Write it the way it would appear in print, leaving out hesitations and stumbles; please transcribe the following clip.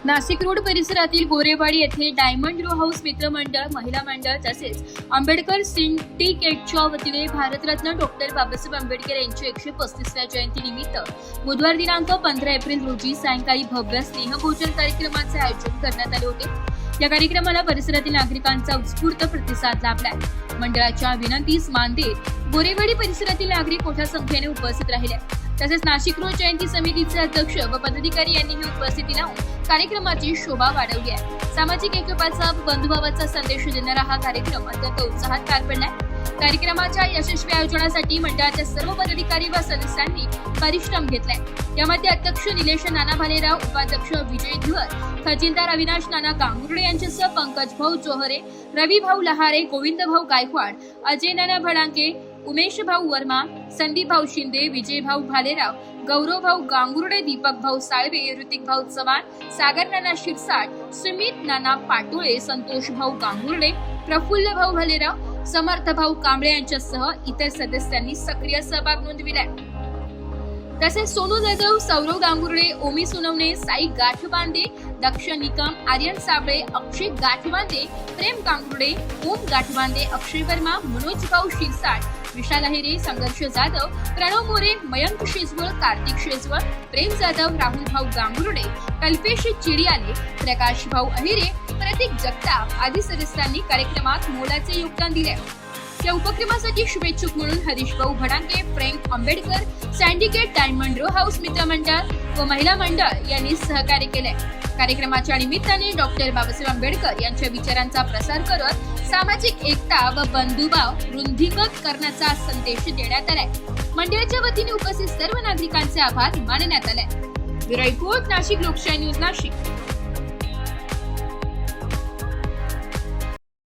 Nashik road परिसरातील गोरेवाडी येथे diamond row house मित्रमंडळ, महिला मंडळ तसेच आंबेडकर सिंडिकेटच्या वतीने भारतरत्न डॉक्टर बाबासाहेब आंबेडकर यांच्या 135व्या जयंतीनिमित्त बुधवार दिनांक 15 एप्रिल रोजी सायंकाळी भव्य स्नेहभोजन कार्यक्रमाचे आयोजन करण्यात आले होते। या कार्यक्रमाला परिसरातील नागरिकांचा उत्स्फूर्त प्रतिसाद लाभलाय। मंडळाच्या विनंतीस मान देत गोरेवाडी परिसरातील नागरिक मोठ्या संख्येने उपस्थित राहिले। तसेच नाशिक रोड जयंती समितीचे अध्यक्ष व पदाधिकारी यांनीही उपस्थिती लावून कार्यक्रमाची शोभा वाढवली आहे। सामाजिक एकोपाचा व बंधुभावाचा संदेश देणारा हा कार्यक्रम अत्यंत उत्साहात पार पडलाय। कार्यक्रमाच्या यशस्वी आयोजनासाठी मंडळाच्या सर्व पदाधिकारी व सदस्यांनी परिश्रम घेतलाय। यामध्ये अध्यक्ष निलेश नाना भालेराव, उपाध्यक्ष विजय धुवर, खजिनदार अविनाश नाना गांगुर्डे यांच्यासह पंकज भाऊ जोहरे, रवी भाऊ लहारे, गोविंद भाऊ गायकवाड, अजय नाना भडांके, उमेश भाऊ वर्मा, संदीप भाऊ शिंदे, विजय भाऊ भालेराव, गौरव भाऊ गांगुर्डे, दीपक भाऊ साळवे, ऋतिक भाऊ चव्हाण, सागर नाना शिरसाट, सुमित नाना पाटोळे, संतोष भाऊ गांगुर्डे, प्रफुल्ल भाऊ भालेराव, समर्थ भाऊ कांबळे यांच्यासह इतर सदस्यांनी सक्रिय सहभाग नोंदविलाय। तसेच सोनू जाधव, सौरव गांगुर्डे, ओमी सुनवणे, साई गाठबांदे, दक्ष निकम, आर्यन साबळे, अक्षय गाठबांदे, प्रेम गांगुर्डे, ओम गाठबांदे, अक्षय वर्मा, मनोज भाऊ शिरसाट, विशाल अहिरे, संघर्ष जाधव, प्रणव मोरे, मयंक शेजवळ, कार्तिक शेजवळ, प्रेम जाधव, राहुल भाऊ गांगुर्डे, कल्पेश चिडियाले, प्रकाश भाऊ अहिरे, प्रतीक जगताप आदी सदस्यांनी कार्यक्रमात मोलाचे योगदान दिले। या उपक्रमासाठी शुभेच्छुक म्हणून हरीश भाऊ Bhadanke, frank Ambedkar syndicate, diamond row house मित्रमंडळ व महिला मंडळ यांनी सहकार्य केले। कार्यक्रमाच्या निमित्ताने डॉक्टर बाबासाहेब आंबेडकर यांच्या विचारांचा प्रसार करत सामाजिक एकता व बंधुभाव वृद्धिंगत करण्याचा संदेश देण्यात आलाय। मंडळाच्या वतीने उपस्थित सर्व नागरिकांचे आभार मानण्यात आले। ब्युरो रिपोर्ट, नाशिक लोकशाही न्यूज, नाशिक।